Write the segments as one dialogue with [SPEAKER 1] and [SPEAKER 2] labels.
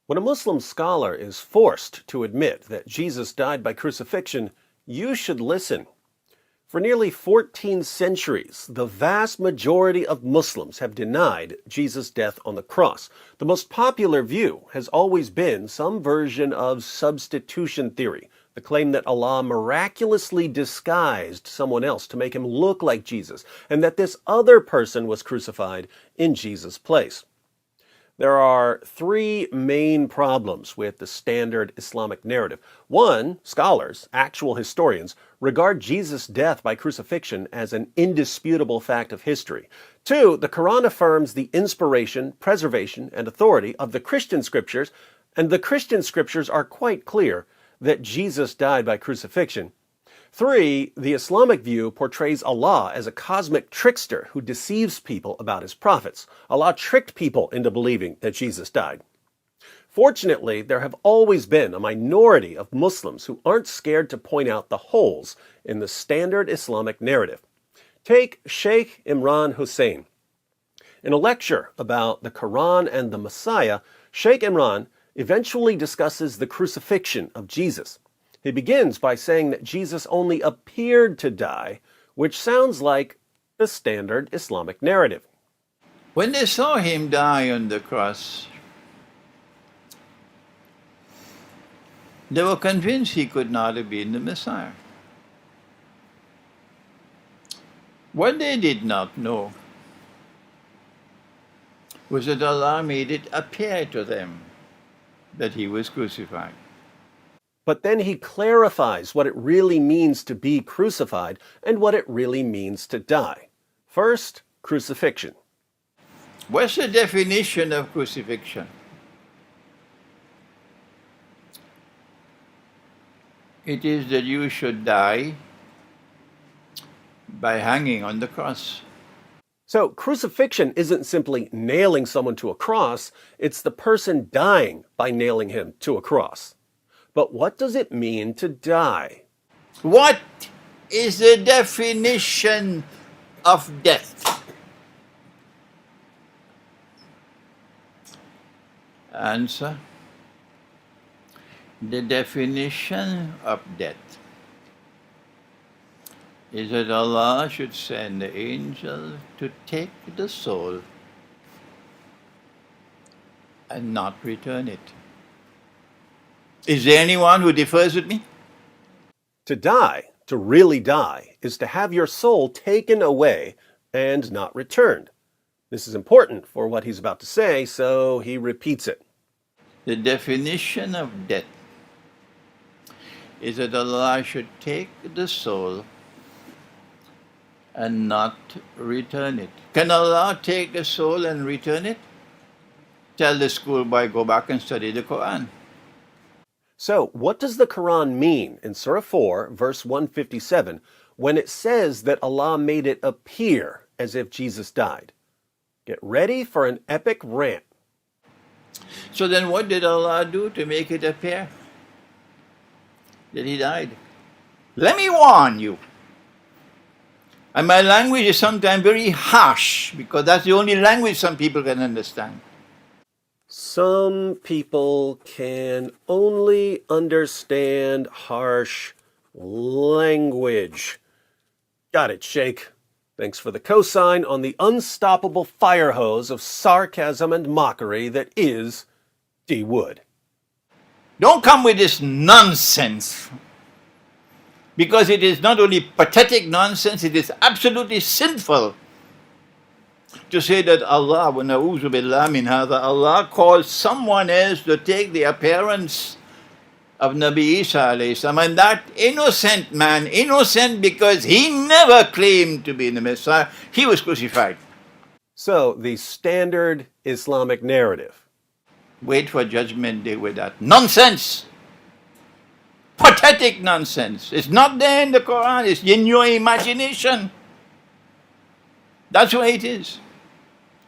[SPEAKER 1] When a Muslim scholar is forced to admit that Jesus died by crucifixion, you should listen. For nearly 14 centuries, the vast majority of Muslims have denied Jesus' death on the cross. The most popular view has always been some version of substitution theory, the claim that Allah miraculously disguised someone else to make him look like Jesus, and that this other person was crucified in Jesus' place. There are three main problems with the standard Islamic narrative. One, scholars, actual historians, regard Jesus' death by crucifixion as an indisputable fact of history. Two, the Quran affirms the inspiration, preservation, and authority of the Christian scriptures, and the Christian scriptures are quite clear that Jesus died by crucifixion. Three, the Islamic view portrays Allah as a cosmic trickster who deceives people about his prophets. Allah tricked people into believing that Jesus died. Fortunately, there have always been a minority of Muslims who aren't scared to point out the holes in the standard Islamic narrative. Take Sheikh Imran Hoseini. In a lecture about the Quran and the Messiah, Sheikh Imran eventually discusses the crucifixion of Jesus. He begins by saying that Jesus only appeared to die, which sounds like the standard Islamic narrative.
[SPEAKER 2] When they saw him die on the cross, they were convinced he could not have been the Messiah. What they did not know was that Allah made it appear to them that he was crucified.
[SPEAKER 1] But then he clarifies what it really means to be crucified and what it really means to die. First, crucifixion.
[SPEAKER 2] What's the definition of crucifixion? It is that you should die by hanging on the cross.
[SPEAKER 1] So crucifixion isn't simply nailing someone to a cross, it's the person dying by nailing him to a cross. But what does it mean to die?
[SPEAKER 2] What is the definition of death? Answer. The definition of death is that Allah should send the angel to take the soul and not return it. Is there anyone who differs with me?
[SPEAKER 1] To die, to really die, is to have your soul taken away and not returned. This is important for what he's about to say, so he repeats it.
[SPEAKER 2] The definition of death is that Allah should take the soul and not return it. Can Allah take a soul and return it? Tell the schoolboy, go back and study the Quran.
[SPEAKER 1] So, what does the Quran mean in Surah 4, verse 157, when it says that Allah made it appear as if Jesus died? Get ready for an epic rant.
[SPEAKER 2] So then what did Allah do to make it appear that he died? Let me warn you. And my language is sometimes very harsh because that's the only language some people can understand.
[SPEAKER 1] Some people can only understand harsh language. Got it, Sheikh. Thanks for the cosign on the unstoppable fire hose of sarcasm and mockery that is D. Wood.
[SPEAKER 2] Don't come with this nonsense. Because it is not only pathetic nonsense, it is absolutely sinful to say that Allah, wa na'udhu billah min hadha, Allah called someone else to take the appearance of Nabi Isa alayhi salam, and that innocent man, innocent because he never claimed to be the Messiah, he was crucified.
[SPEAKER 1] So, the standard Islamic narrative.
[SPEAKER 2] Wait for Judgment Day with that nonsense. Pathetic nonsense. It's not there in the Quran, it's in your imagination. That's why it is.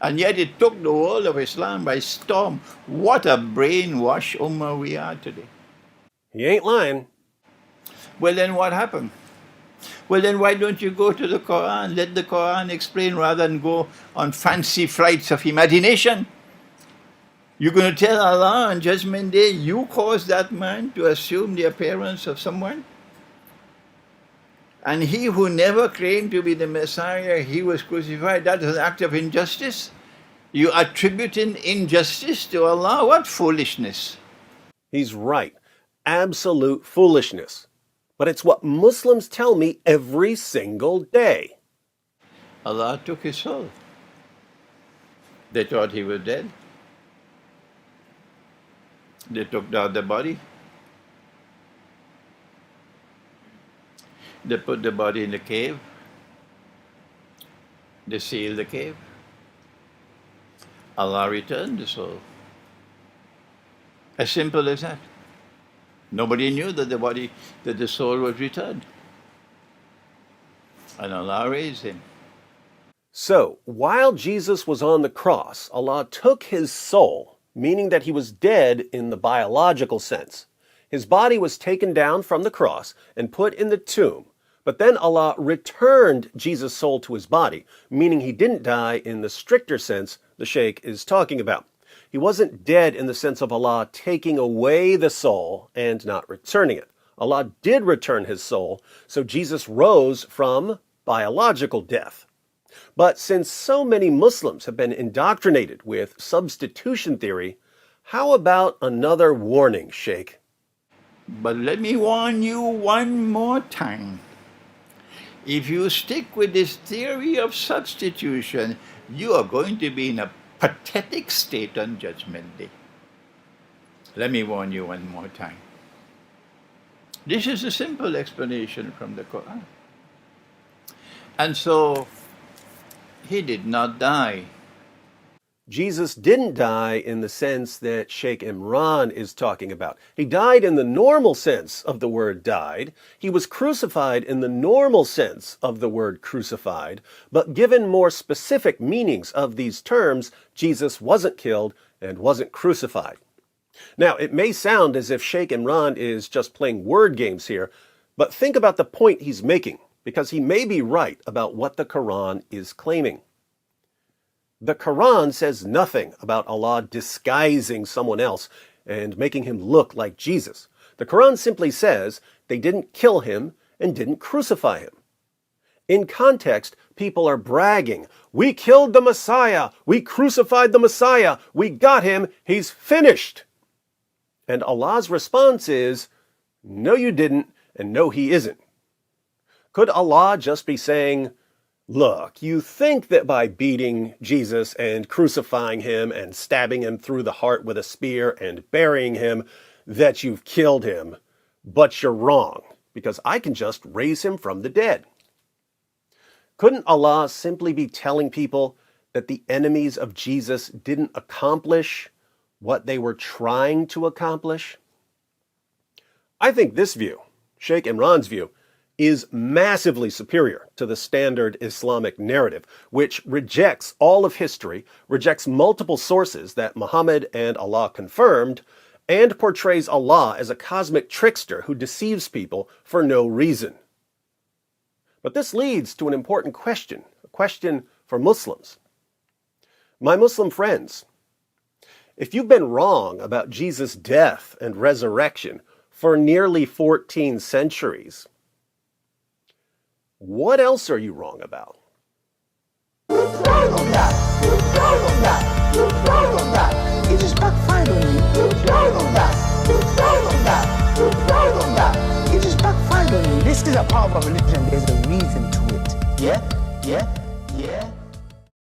[SPEAKER 2] And yet it took the world of Islam by storm. What a brainwashed ummah we are today.
[SPEAKER 1] He ain't lying.
[SPEAKER 2] Well, then what happened? Well, then why don't you go to the Quran? Let the Quran explain rather than go on fancy flights of imagination. You're going to tell Allah on Judgment Day, you caused that man to assume the appearance of someone? And he who never claimed to be the Messiah, he was crucified. That is an act of injustice. You attributing injustice to Allah? What foolishness.
[SPEAKER 1] He's right. Absolute foolishness. But it's what Muslims tell me every single day.
[SPEAKER 2] Allah took his soul. They thought he was dead. They took down the body. They put the body in the cave. They sealed the cave. Allah returned the soul. As simple as that. Nobody knew that the soul was returned. And Allah raised him.
[SPEAKER 1] So, while Jesus was on the cross, Allah took his soul, meaning that he was dead in the biological sense. His body was taken down from the cross and put in the tomb. But then Allah returned Jesus' soul to his body, meaning he didn't die in the stricter sense the Sheikh is talking about. He wasn't dead in the sense of Allah taking away the soul and not returning it. Allah did return his soul, so Jesus rose from biological death. But since so many Muslims have been indoctrinated with substitution theory, how about another warning, Sheikh?
[SPEAKER 2] But let me warn you one more time. If you stick with this theory of substitution, you are going to be in a pathetic state on Judgment Day. Let me warn you one more time. This is a simple explanation from the Quran. And so, he did not die.
[SPEAKER 1] Jesus didn't die in the sense that Sheikh Imran is talking about. He died in the normal sense of the word died. He was crucified in the normal sense of the word crucified. But given more specific meanings of these terms, Jesus wasn't killed and wasn't crucified. Now, it may sound as if Sheikh Imran is just playing word games here, but think about the point he's making, because he may be right about what the Quran is claiming. The Quran says nothing about Allah disguising someone else and making him look like Jesus. The Quran simply says they didn't kill him and didn't crucify him. In context, people are bragging, "We killed the Messiah, we crucified the Messiah, we got him, he's finished." And Allah's response is, "No, you didn't, and no, he isn't." Could Allah just be saying, "Look, you think that by beating Jesus and crucifying him and stabbing him through the heart with a spear and burying him, that you've killed him, but you're wrong, because I can just raise him from the dead"? Couldn't Allah simply be telling people that the enemies of Jesus didn't accomplish what they were trying to accomplish? I think this view, Sheikh Imran's view, is massively superior to the standard Islamic narrative, which rejects all of history, rejects multiple sources that Muhammad and Allah confirmed, and portrays Allah as a cosmic trickster who deceives people for no reason. But this leads to an important question, a question for Muslims. My Muslim friends, if you've been wrong about Jesus' death and resurrection for nearly 14 centuries, what else are you wrong about?
[SPEAKER 3] You're wrong on that. You're wrong on that. You're wrong on that. It just backfired on you. You're wrong on that. You're wrong on that. You're wrong on that. It just backfired on you. This is a part of our religion. There's a reason to it. Yeah?